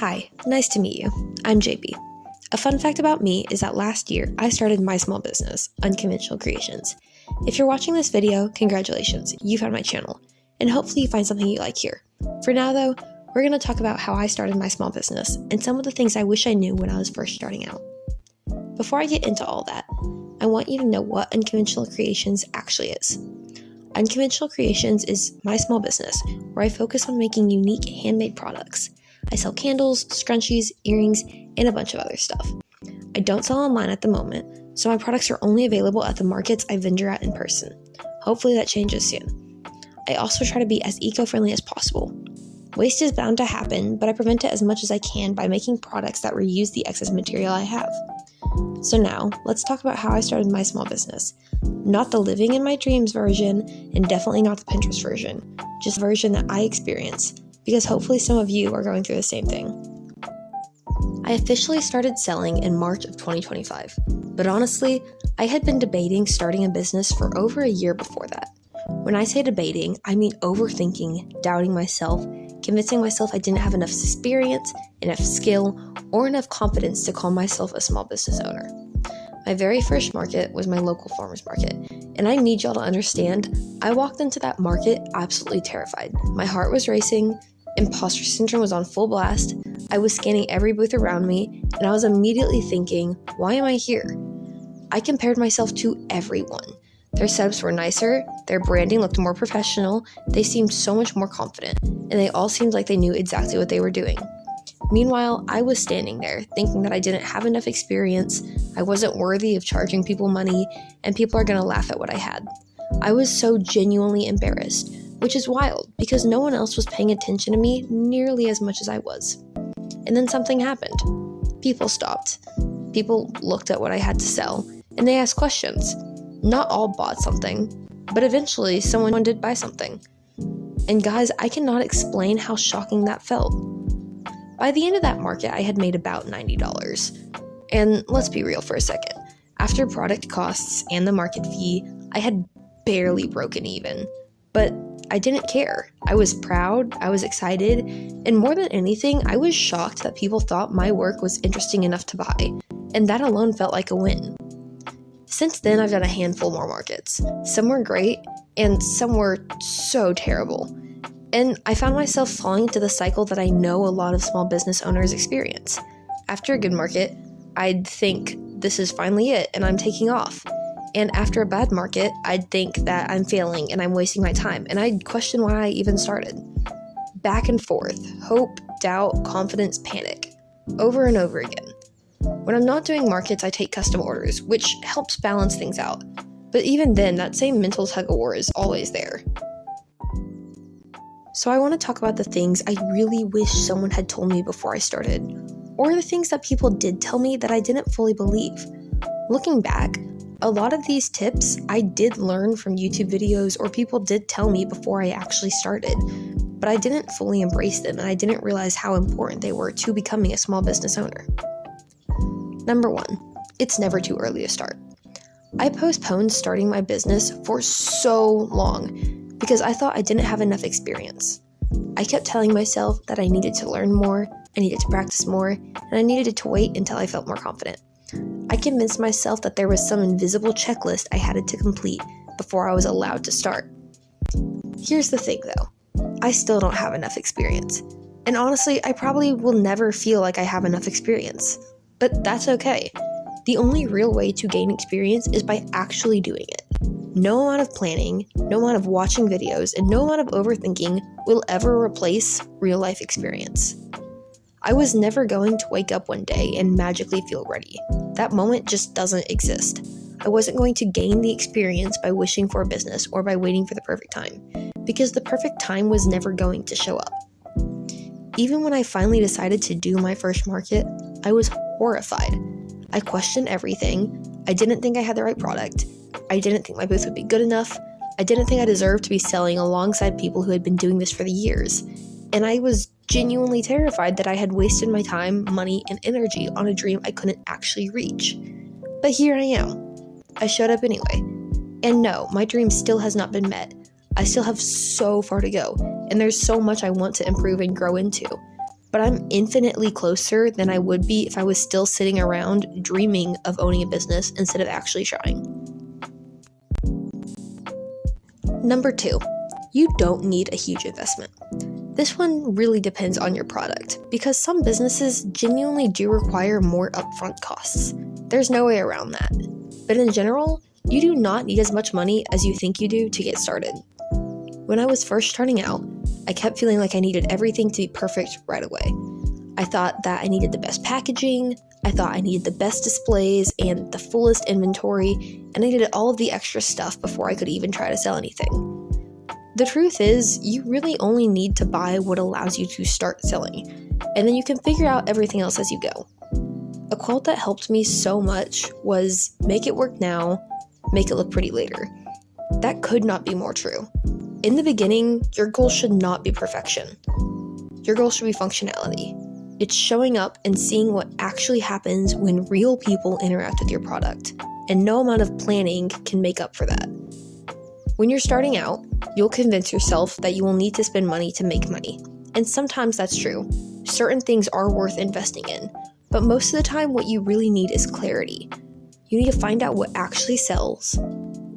Hi, nice to meet you. I'm JB. A fun fact about me is that last year I started my small business, Unconventional Creations. If you're watching this video, congratulations, you found my channel, and hopefully you find something you like here. For now though, we're going to talk about how I started my small business and some of the things I wish I knew when I was first starting out. Before I get into all that, I want you to know what Unconventional Creations actually is. Unconventional Creations is my small business where I focus on making unique handmade products. I sell candles, scrunchies, earrings, and a bunch of other stuff. I don't sell online at the moment, so my products are only available at the markets I vendor at in person. Hopefully that changes soon. I also try to be as eco-friendly as possible. Waste is bound to happen, but I prevent it as much as I can by making products that reuse the excess material I have. So now, let's talk about how I started my small business. Not the living in my dreams version, and definitely not the Pinterest version, just the version that I experienced, because hopefully some of you are going through the same thing. I officially started selling in March of 2025, but honestly, I had been debating starting a business for over a year before that. When I say debating, I mean overthinking, doubting myself, convincing myself I didn't have enough experience, enough skill, or enough confidence to call myself a small business owner. My very first market was my local farmer's market, and I need y'all to understand, I walked into that market absolutely terrified. My heart was racing, imposter syndrome was on full blast, I was scanning every booth around me, and I was immediately thinking, why am I here? I compared myself to everyone. Their setups were nicer, their branding looked more professional, they seemed so much more confident, and they all seemed like they knew exactly what they were doing. Meanwhile, I was standing there thinking that I didn't have enough experience, I wasn't worthy of charging people money, and people are going to laugh at what I had. I was so genuinely embarrassed, which is wild because no one else was paying attention to me nearly as much as I was. And then something happened. People stopped. People looked at what I had to sell, and they asked questions. Not all bought something, but eventually someone did buy something. And guys, I cannot explain how shocking that felt. By the end of that market, I had made about $90. And let's be real for a second. After product costs and the market fee, I had barely broken even. But I didn't care. I was proud, I was excited, and more than anything, I was shocked that people thought my work was interesting enough to buy. And that alone felt like a win. Since then, I've done a handful more markets. Some were great, and some were so terrible. And I found myself falling into the cycle that I know a lot of small business owners experience. After a good market, I'd think, this is finally it, and I'm taking off. And after a bad market, I'd think that I'm failing and I'm wasting my time, and I'd question why I even started. Back and forth, hope, doubt, confidence, panic. Over and over again. When I'm not doing markets, I take custom orders, which helps balance things out. But even then, that same mental tug-of-war is always there. So I want to talk about the things I really wish someone had told me before I started, or the things that people did tell me that I didn't fully believe. Looking back, a lot of these tips I did learn from YouTube videos or people did tell me before I actually started, but I didn't fully embrace them and I didn't realize how important they were to becoming a small business owner. Number 1, it's never too early to start. I postponed starting my business for so long because I thought I didn't have enough experience. I kept telling myself that I needed to learn more, I needed to practice more, and I needed to wait until I felt more confident. I convinced myself that there was some invisible checklist I had to complete before I was allowed to start. Here's the thing though, I still don't have enough experience. And honestly, I probably will never feel like I have enough experience. But that's okay. The only real way to gain experience is by actually doing it. No amount of planning, no amount of watching videos, and no amount of overthinking will ever replace real life experience. I was never going to wake up one day and magically feel ready. That moment just doesn't exist. I wasn't going to gain the experience by wishing for a business or by waiting for the perfect time, because the perfect time was never going to show up. Even when I finally decided to do my first market, I was horrified. I questioned everything. I didn't think I had the right product. I didn't think my booth would be good enough. I didn't think I deserved to be selling alongside people who had been doing this for the years. And I was genuinely terrified that I had wasted my time, money, and energy on a dream I couldn't actually reach. But here I am. I showed up anyway. And no, my dream still has not been met. I still have so far to go, and there's so much I want to improve and grow into. but I'm infinitely closer than I would be if I was still sitting around dreaming of owning a business instead of actually trying. Number 2, you don't need a huge investment. This one really depends on your product, because some businesses genuinely do require more upfront costs. There's no way around that. But in general, you do not need as much money as you think you do to get started. When I was first starting out, I kept feeling like I needed everything to be perfect right away. I thought that I needed the best packaging, I thought I needed the best displays and the fullest inventory, and I needed all of the extra stuff before I could even try to sell anything. The truth is, you really only need to buy what allows you to start selling, and then you can figure out everything else as you go. A quote that helped me so much was, "Make it work now, make it look pretty later." That could not be more true. In the beginning, your goal should not be perfection. Your goal should be functionality. It's showing up and seeing what actually happens when real people interact with your product, and no amount of planning can make up for that. When you're starting out, you'll convince yourself that you will need to spend money to make money. And sometimes that's true. Certain things are worth investing in. But most of the time, what you really need is clarity. You need to find out what actually sells.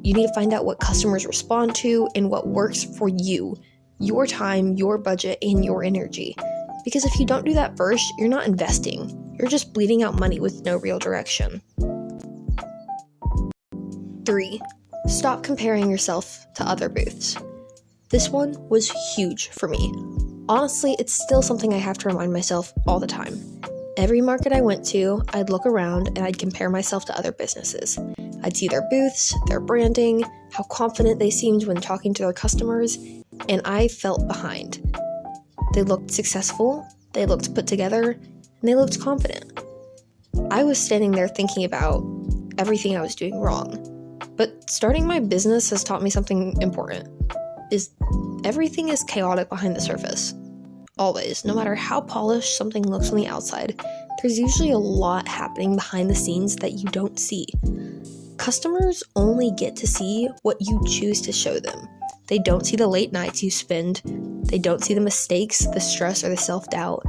You need to find out what customers respond to and what works for you, your time, your budget, and your energy. Because if you don't do that first, you're not investing. You're just bleeding out money with no real direction. 3. Stop comparing yourself to other booths. This one was huge for me. Honestly, it's still something I have to remind myself all the time. Every market I went to, I'd look around and I'd compare myself to other businesses. I'd see their booths, their branding, how confident they seemed when talking to their customers, and I felt behind. They looked successful, they looked put together, and they looked confident. I was standing there thinking about everything I was doing wrong. But starting my business has taught me something important. Everything is chaotic behind the surface. Always, no matter how polished something looks on the outside, there's usually a lot happening behind the scenes that you don't see. Customers only get to see what you choose to show them. They don't see the late nights you spend. They don't see the mistakes, the stress, or the self-doubt.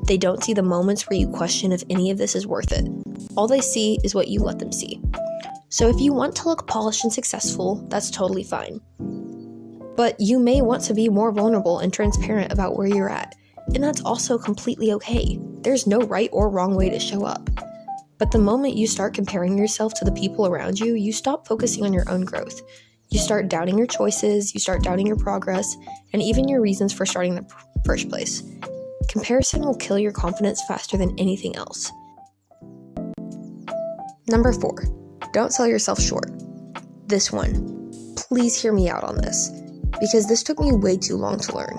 They don't see the moments where you question if any of this is worth it. All they see is what you let them see. So if you want to look polished and successful, that's totally fine. But you may want to be more vulnerable and transparent about where you're at, and that's also completely okay. There's no right or wrong way to show up. But the moment you start comparing yourself to the people around you, you stop focusing on your own growth. You start doubting your choices, you start doubting your progress, and even your reasons for starting in the first place. Comparison will kill your confidence faster than anything else. Number 4. Don't sell yourself short. This one, please hear me out on this, because this took me way too long to learn.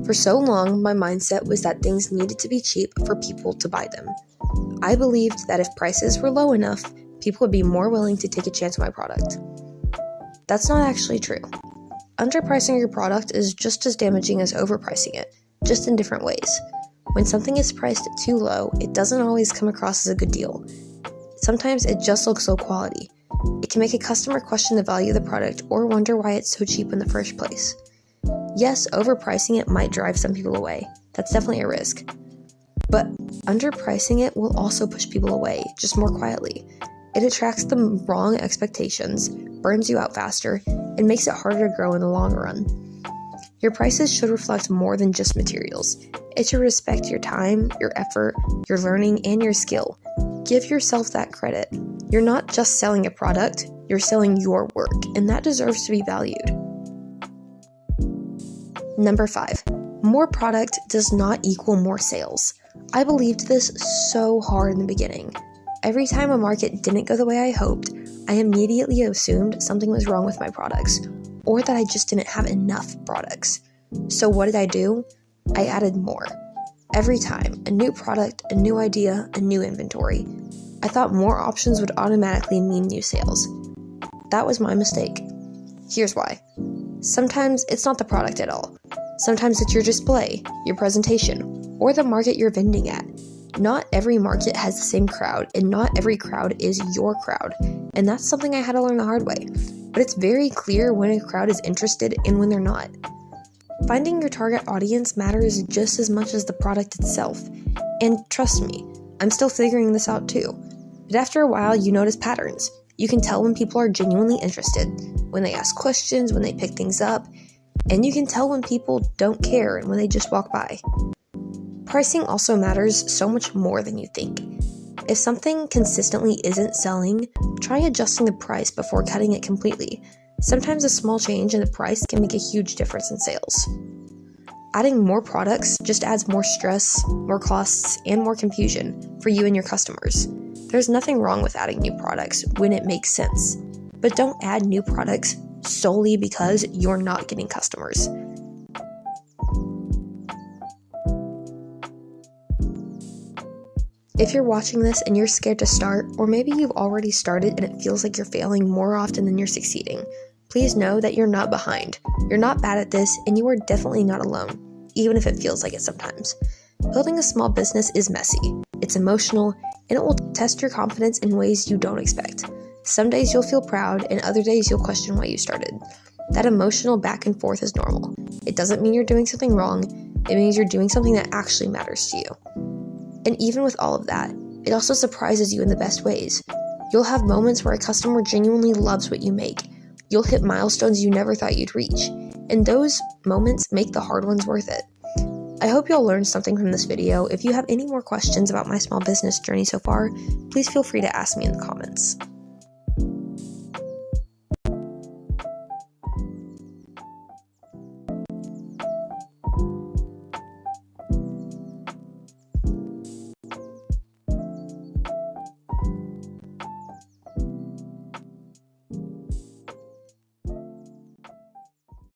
For so long, my mindset was that things needed to be cheap for people to buy them. I believed that if prices were low enough, people would be more willing to take a chance on my product. That's not actually true. Underpricing your product is just as damaging as overpricing it, just in different ways. When something is priced too low, it doesn't always come across as a good deal. Sometimes it just looks low quality. It can make a customer question the value of the product or wonder why it's so cheap in the first place. Yes, overpricing it might drive some people away. That's definitely a risk. But underpricing it will also push people away, just more quietly. It attracts the wrong expectations, burns you out faster, and makes it harder to grow in the long run. Your prices should reflect more than just materials. It should respect your time, your effort, your learning, and your skill. Give yourself that credit. You're not just selling a product, you're selling your work, and that deserves to be valued. Number 5, more product does not equal more sales. I believed this so hard in the beginning. Every time a market didn't go the way I hoped, I immediately assumed something was wrong with my products, or that I just didn't have enough products. So what did I do? I added more. Every time, a new product, a new idea, a new inventory. I thought more options would automatically mean new sales. That was my mistake. Here's why. Sometimes it's not the product at all. Sometimes it's your display, your presentation, or the market you're vending at. Not every market has the same crowd, and not every crowd is your crowd. And that's something I had to learn the hard way. But it's very clear when a crowd is interested and when they're not. Finding your target audience matters just as much as the product itself. And trust me, I'm still figuring this out too. But after a while, you notice patterns. You can tell when people are genuinely interested, when they ask questions, when they pick things up, and you can tell when people don't care and when they just walk by. Pricing also matters so much more than you think. If something consistently isn't selling, try adjusting the price before cutting it completely. Sometimes a small change in the price can make a huge difference in sales. Adding more products just adds more stress, more costs, and more confusion for you and your customers. There's nothing wrong with adding new products when it makes sense, but don't add new products solely because you're not getting customers. If you're watching this and you're scared to start, or maybe you've already started and it feels like you're failing more often than you're succeeding, please know that you're not behind. You're not bad at this, and you are definitely not alone, even if it feels like it sometimes. Building a small business is messy, it's emotional, and it will test your confidence in ways you don't expect. Some days you'll feel proud, and other days you'll question why you started. That emotional back and forth is normal. It doesn't mean you're doing something wrong, it means you're doing something that actually matters to you. And even with all of that, it also surprises you in the best ways. You'll have moments where a customer genuinely loves what you make. You'll hit milestones you never thought you'd reach, and those moments make the hard ones worth it. I hope you'll learn something from this video. If you have any more questions about my small business journey so far, please feel free to ask me in the comments.